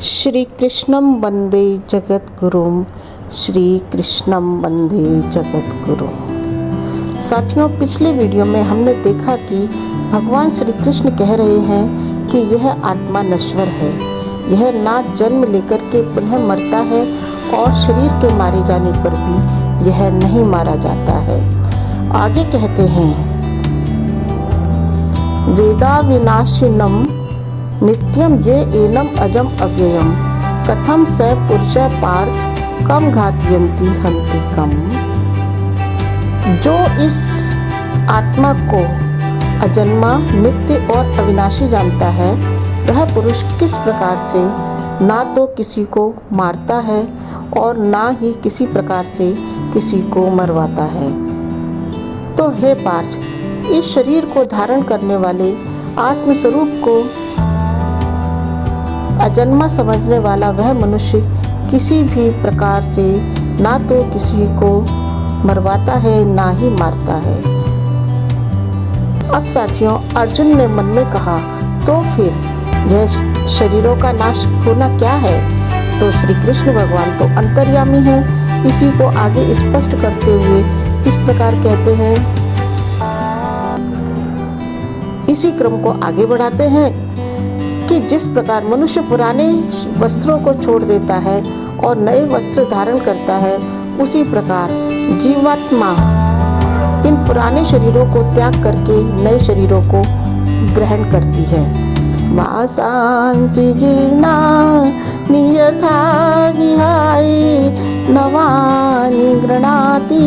श्री कृष्णम वंदे जगद्गुरुम, श्री कृष्णम वंदे जगद्गुरुम। साथियों, पिछले वीडियो में हमने देखा कि भगवान श्री कृष्ण कह रहे हैं कि यह आत्मा नश्वर है, यह ना जन्म लेकर के पुनः मरता है और शरीर के मारे जाने पर भी यह नहीं मारा जाता है। आगे कहते हैं, वेदा विनाशिनम नित्यम ये एनम अजम अव्ययम, कथम स पुरुष पार्थ कम घातयन्ति हन्ति कम। जो इस आत्मा को अजन्मा, नित्य और अविनाशी जानता है, वह पुरुष किस प्रकार से ना तो किसी को मारता है और ना ही किसी प्रकार से किसी को मरवाता है। तो हे पार्थ, इस शरीर को धारण करने वाले आत्मस्वरूप को अजन्मा समझने वाला वह मनुष्य किसी भी प्रकार से ना तो किसी को मरवाता है ना ही मारता है। अब साथियों, अर्जुन ने मन में कहा, तो फिर यह शरीरों का नाश होना क्या है? तो श्री कृष्ण भगवान तो अंतर्यामी है। इसी को आगे स्पष्ट करते हुए इस प्रकार कहते हैं, इसी क्रम को आगे बढ़ाते हैं कि जिस प्रकार मनुष्य पुराने वस्त्रों को छोड़ देता है और नए वस्त्र धारण करता है, उसी प्रकार जीवात्मा इन पुराने शरीरों को त्याग करके नए शरीरों को ग्रहण करती है। वासांसि जीर्णानि यथा विहाय नवानि गृह्णाति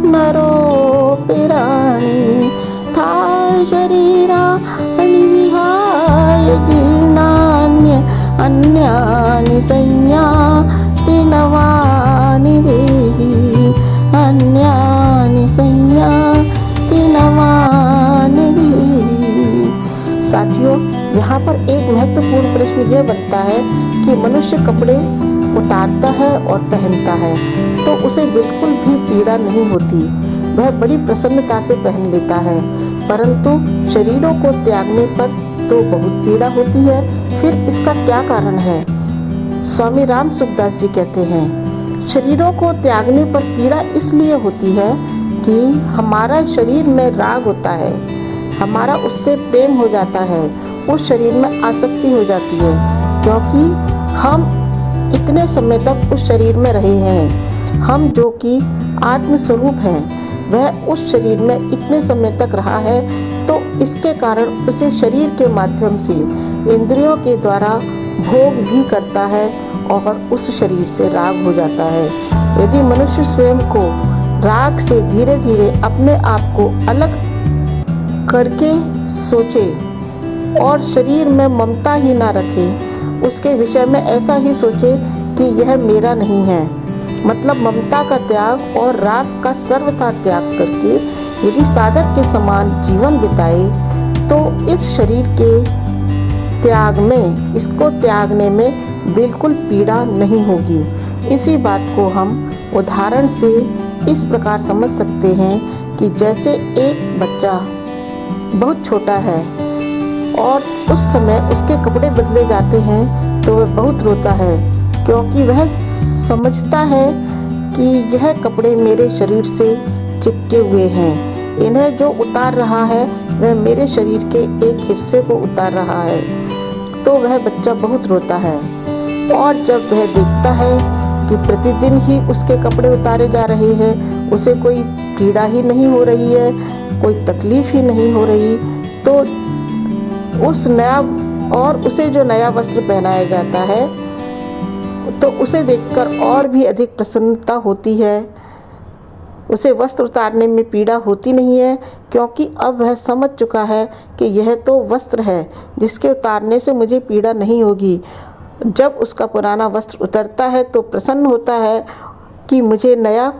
नरोऽपि राणि था शरीरा विहाय जीर्णान्य अन्यानि संयाति नवानि देहि अन्यानि संयाति नवानि देहि। साथियों, यहाँ पर एक महत्वपूर्ण प्रश्न यह बनता है कि मनुष्य कपड़े उतारता है और पहनता है तो उसे बिल्कुल भी पीड़ा नहीं होती, वह बड़ी प्रसन्नता से पहन लेता है, परंतु शरीरों को त्यागने पर तो बहुत पीड़ा होती है। फिर इसका क्या कारण है? स्वामी राम सुखदास जी कहते हैं, शरीरों को त्यागने पर पीड़ा इसलिए होती है कि हमारा शरीर में राग होता है, हमारा उससे प्रेम हो जाता है, उस शरीर में आसक्ति हो जाती है, क्योंकि हम इतने समय तक उस शरीर में रहे हैं। हम जो कि आत्मस्वरूप हैं, वह उस शरीर में इतने समय तक रहा है, तो इसके कारण उसे शरीर के माध्यम से इंद्रियों के द्वारा भोग भी करता है और उस शरीर से राग हो जाता है। यदि मनुष्य स्वयं को राग से धीरे धीरे अपने आप को अलग करके सोचे और शरीर में ममता ही ना रखे, उसके विषय में ऐसा ही सोचे कि यह मेरा नहीं है, मतलब ममता का त्याग और राग का सर्वथा त्याग करके यदि साधक के समान जीवन बिताए, तो इस शरीर के त्याग में, इसको त्यागने में बिल्कुल पीड़ा नहीं होगी। इसी बात को हम उदाहरण से इस प्रकार समझ सकते हैं कि जैसे एक बच्चा बहुत छोटा है और उस समय उसके कपड़े बदले जाते हैं तो वह बहुत रोता है, क्योंकि वह समझता है कि यह कपड़े मेरे शरीर से चिपके हुए हैं, इन्हें जो उतार रहा है वह मेरे शरीर के एक हिस्से को उतार रहा है। तो वह बच्चा बहुत रोता है और जब वह देखता है कि प्रतिदिन ही उसके कपड़े उतारे जा रहे हैं, उसे कोई पीड़ा ही नहीं हो रही है, कोई तकलीफ ही नहीं हो रही, तो उसे जो नया वस्त्र पहनाया जाता है तो उसे देखकर और भी अधिक प्रसन्नता होती है। उसे वस्त्र उतारने में पीड़ा होती नहीं है, क्योंकि अब वह समझ चुका है कि यह तो वस्त्र है जिसके उतारने से मुझे पीड़ा नहीं होगी। जब उसका पुराना वस्त्र उतरता है तो प्रसन्न होता है कि मुझे नया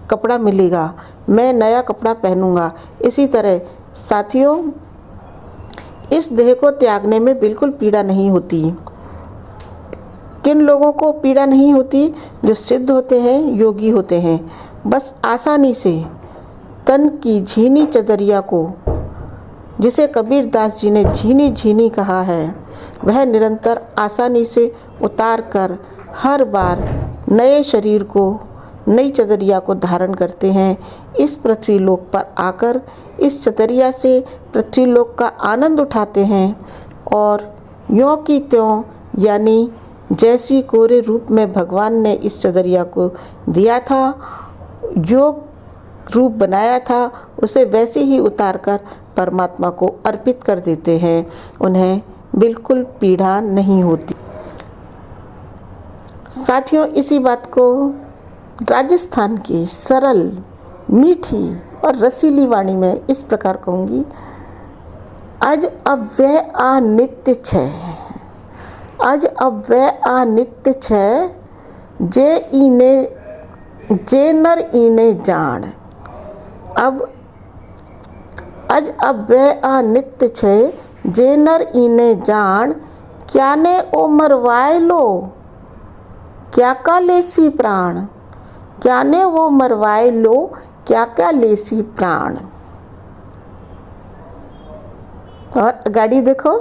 कपड़ा मिलेगा, मैं नया कपड़ा पहनूंगा। इसी तरह साथियों, इस देह को त्यागने में बिल्कुल पीड़ा नहीं होती। किन लोगों को पीड़ा नहीं होती? जो सिद्ध होते हैं, योगी होते हैं। बस आसानी से तन की झीनी चदरिया को, जिसे कबीर दास जी ने झीनी झीनी कहा है, वह निरंतर आसानी से उतार कर हर बार नए शरीर को, नई चतरिया को धारण करते हैं। इस पृथ्वी लोक पर आकर इस चतरिया से पृथ्वी लोक का आनंद उठाते हैं और यों की त्यों, यानी जैसी कोरे रूप में भगवान ने इस चतरिया को दिया था, योग रूप बनाया था, उसे वैसे ही उतार कर परमात्मा को अर्पित कर देते हैं। उन्हें बिल्कुल पीड़ा नहीं होती। साथियों, इसी बात को राजस्थान की सरल, मीठी और रसीली वाणी में इस प्रकार कहूँगी। अज अव्यय अनित्य छे, अज अव्यय अनित्य छे, जे नर इने जान। अब अज अव्यय अनित्य छे, जे नर इने जान। क्या ने ओ मरवाए लो, क्या का लेसी प्राण। क्या ने वो मरवाए लो, क्या क्या लेसी प्राण। और गाड़ी देखो।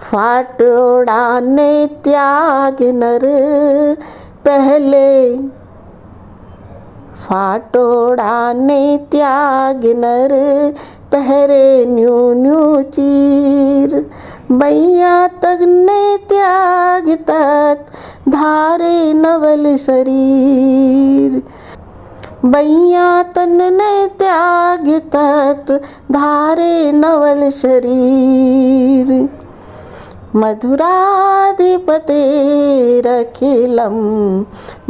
फाटोड़ा ने त्याग नर पहले, फाटोड़ा ने त्याग नर पहरे न्यू न्यू चीर। मैया तग ने त्याग तत् धारे नवल शरीर। बैया तन ने त्याग तत् धारे नवल शरीर। मधुराधिपते रखिलम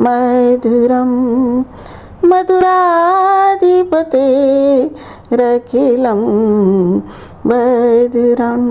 मधुरम, मधुराधिपते रखिलम मधुरम।